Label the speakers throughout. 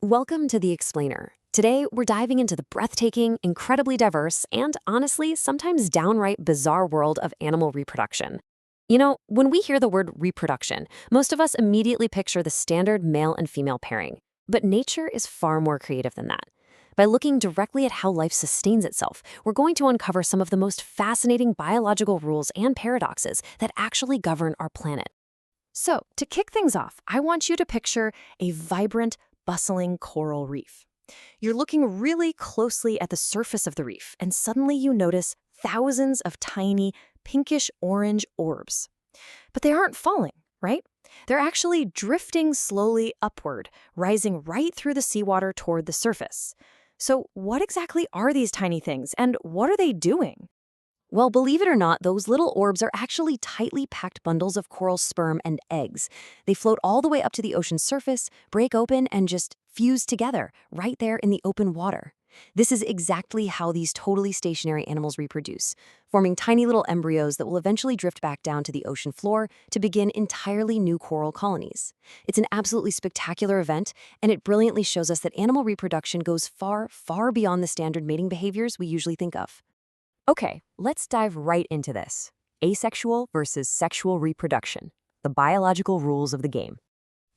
Speaker 1: Welcome to The Explainer. Today, we're diving into the breathtaking, incredibly diverse, and honestly, sometimes downright bizarre world of animal reproduction. When we hear the word reproduction, most of us immediately picture the standard male and female pairing. But nature is far more creative than that. By looking directly at how life sustains itself, we're going to uncover some of the most fascinating biological rules and paradoxes that actually govern our planet. So, to kick things off, I want you to picture a vibrant, bustling coral reef. You're looking really closely at the surface of the reef, and suddenly you notice thousands of tiny, pinkish-orange orbs. But they aren't falling, right? They're actually drifting slowly upward, rising right through the seawater toward the surface. So what exactly are these tiny things, and what are they doing? Well, believe it or not, those little orbs are actually tightly packed bundles of coral sperm and eggs. They float all the way up to the ocean's surface, break open, and just fuse together, right there in the open water. This is exactly how these totally stationary animals reproduce, forming tiny little embryos that will eventually drift back down to the ocean floor to begin entirely new coral colonies. It's an absolutely spectacular event, and it brilliantly shows us that animal reproduction goes far, far beyond the standard mating behaviors we usually think of. Okay, let's dive right into this. Asexual versus sexual reproduction, the biological rules of the game.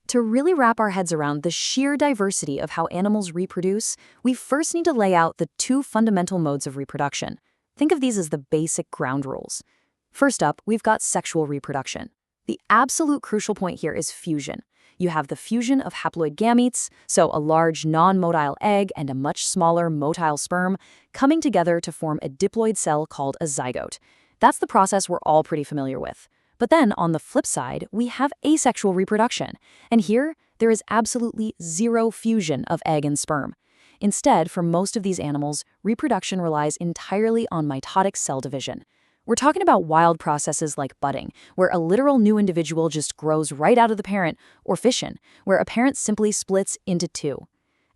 Speaker 1: To really wrap our heads around the sheer diversity of how animals reproduce, we first need to lay out the two fundamental modes of reproduction. Think of these as the basic ground rules. First up, we've got sexual reproduction. The absolute crucial point here is fusion. You have the fusion of haploid gametes, so a large non-motile egg and a much smaller motile sperm, coming together to form a diploid cell called a zygote. That's the process we're all pretty familiar with. But then, on the flip side, we have asexual reproduction. And here, there is absolutely zero fusion of egg and sperm. Instead, for most of these animals, reproduction relies entirely on mitotic cell division. We're talking about wild processes like budding, where a literal new individual just grows right out of the parent, or fission, where a parent simply splits into two.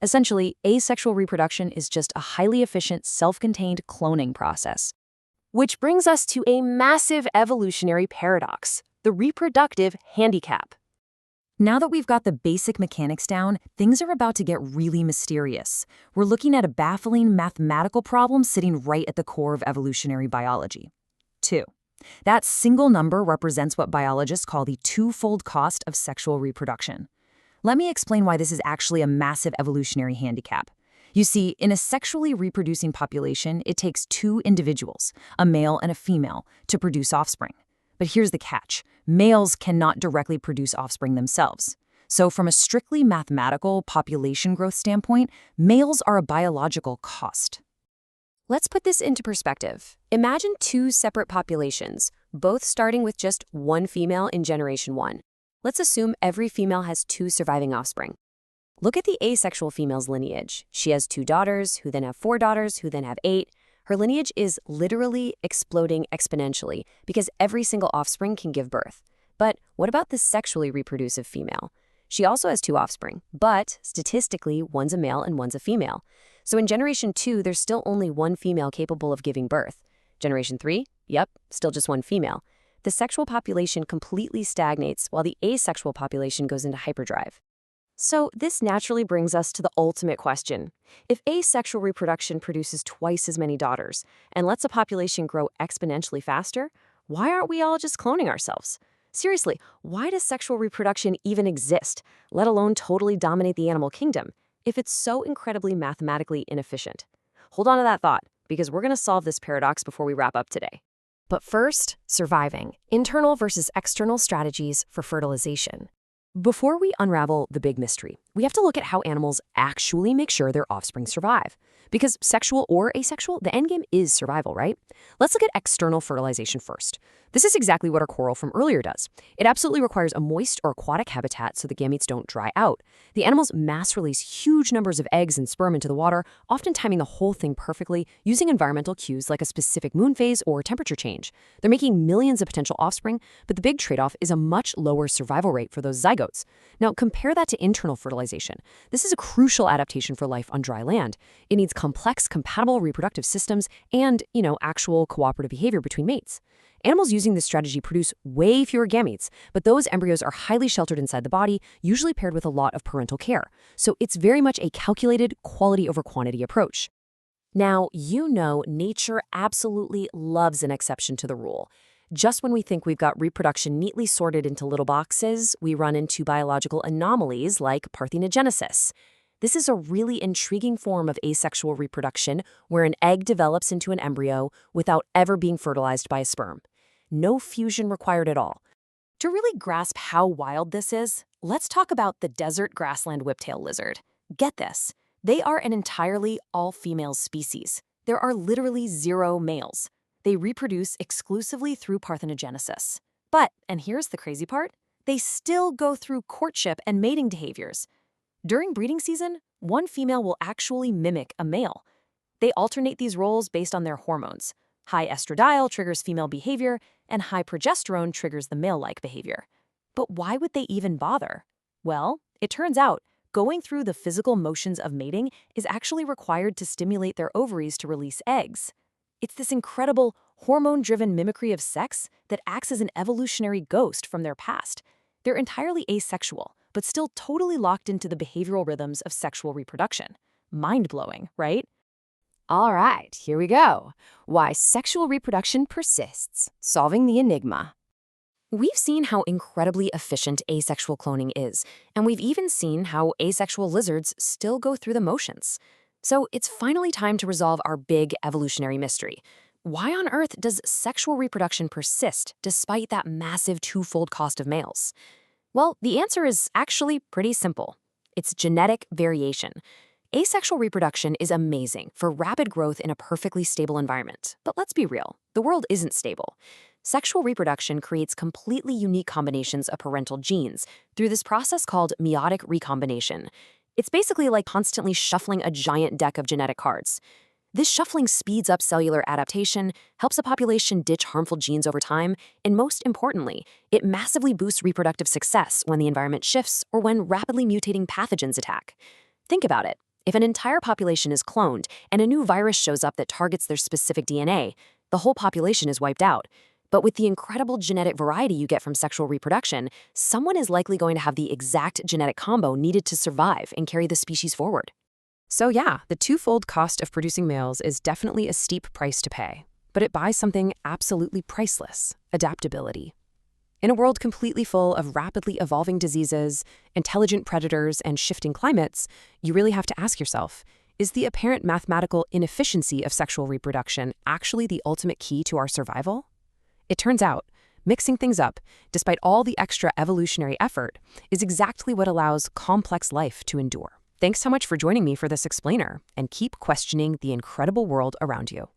Speaker 1: Essentially, asexual reproduction is just a highly efficient, self-contained cloning process. Which brings us to a massive evolutionary paradox, the reproductive handicap. Now that we've got the basic mechanics down, things are about to get really mysterious. We're looking at a baffling mathematical problem sitting right at the core of evolutionary biology. 2. That single number represents what biologists call the twofold cost of sexual reproduction. Let me explain why this is actually a massive evolutionary handicap. You see, in a sexually reproducing population, it takes two individuals, a male and a female, to produce offspring. But here's the catch. Males cannot directly produce offspring themselves. So from a strictly mathematical population growth standpoint, males are a biological cost. Let's put this into perspective. Imagine two separate populations, both starting with just one female in generation 1. Let's assume every female has 2 surviving offspring. Look at the asexual female's lineage. She has 2 daughters, who then have 4 daughters, who then have 8. Her lineage is literally exploding exponentially because every single offspring can give birth. But what about the sexually reproducive female? She also has 2 offspring, but statistically, one's a male and one's a female. So in generation 2, there's still only one female capable of giving birth. Generation 3, yep, still just one female. The sexual population completely stagnates while the asexual population goes into hyperdrive. So this naturally brings us to the ultimate question. If asexual reproduction produces twice as many daughters and lets a population grow exponentially faster, why aren't we all just cloning ourselves? Seriously, why does sexual reproduction even exist, let alone totally dominate the animal kingdom, if it's so incredibly mathematically inefficient? Hold on to that thought, because we're going to solve this paradox before we wrap up today. But first, surviving. Internal versus external strategies for fertilization. Before we unravel the big mystery, we have to look at how animals actually make sure their offspring survive. Because sexual or asexual, the endgame is survival, right? Let's look at external fertilization first. This is exactly what our coral from earlier does. It absolutely requires a moist or aquatic habitat so the gametes don't dry out. The animals mass release huge numbers of eggs and sperm into the water, often timing the whole thing perfectly, using environmental cues like a specific moon phase or temperature change. They're making millions of potential offspring, but the big trade-off is a much lower survival rate for those zygotes. Now, compare that to internal fertilization. fertilization. This is a crucial adaptation for life on dry land. It needs complex, compatible reproductive systems and, actual cooperative behavior between mates. Animals using this strategy produce way fewer gametes, but those embryos are highly sheltered inside the body, usually paired with a lot of parental care. So it's very much a calculated quality over quantity approach. Now, nature absolutely loves an exception to the rule. Just when we think we've got reproduction neatly sorted into little boxes, we run into biological anomalies like parthenogenesis. This is a really intriguing form of asexual reproduction where an egg develops into an embryo without ever being fertilized by a sperm. No fusion required at all. To really grasp how wild this is, let's talk about the desert grassland whiptail lizard. Get this, they are an entirely all-female species. There are literally 0 males. They reproduce exclusively through parthenogenesis. But, and here's the crazy part, they still go through courtship and mating behaviors. During breeding season, one female will actually mimic a male. They alternate these roles based on their hormones. High estradiol triggers female behavior, and high progesterone triggers the male-like behavior. But why would they even bother? Well, it turns out, going through the physical motions of mating is actually required to stimulate their ovaries to release eggs. It's this incredible hormone-driven mimicry of sex that acts as an evolutionary ghost from their past. They're entirely asexual, but still totally locked into the behavioral rhythms of sexual reproduction. Mind-blowing, right?
Speaker 2: All right, here we go. Why sexual reproduction persists, solving the enigma.
Speaker 1: We've seen how incredibly efficient asexual cloning is, and we've even seen how asexual lizards still go through the motions. So it's finally time to resolve our big evolutionary mystery. Why on earth does sexual reproduction persist despite that massive twofold cost of males? Well, the answer is actually pretty simple. It's genetic variation. Asexual reproduction is amazing for rapid growth in a perfectly stable environment. But let's be real, the world isn't stable. Sexual reproduction creates completely unique combinations of parental genes through this process called meiotic recombination. It's basically like constantly shuffling a giant deck of genetic cards. This shuffling speeds up cellular adaptation, helps a population ditch harmful genes over time, and most importantly, it massively boosts reproductive success when the environment shifts or when rapidly mutating pathogens attack. Think about it. If an entire population is cloned and a new virus shows up that targets their specific DNA, the whole population is wiped out. But with the incredible genetic variety you get from sexual reproduction, someone is likely going to have the exact genetic combo needed to survive and carry the species forward.
Speaker 2: So yeah, the twofold cost of producing males is definitely a steep price to pay, but it buys something absolutely priceless: adaptability. In a world completely full of rapidly evolving diseases, intelligent predators, and shifting climates, you really have to ask yourself, is the apparent mathematical inefficiency of sexual reproduction actually the ultimate key to our survival? It turns out, mixing things up, despite all the extra evolutionary effort, is exactly what allows complex life to endure. Thanks so much for joining me for this explainer, and keep questioning the incredible world around you.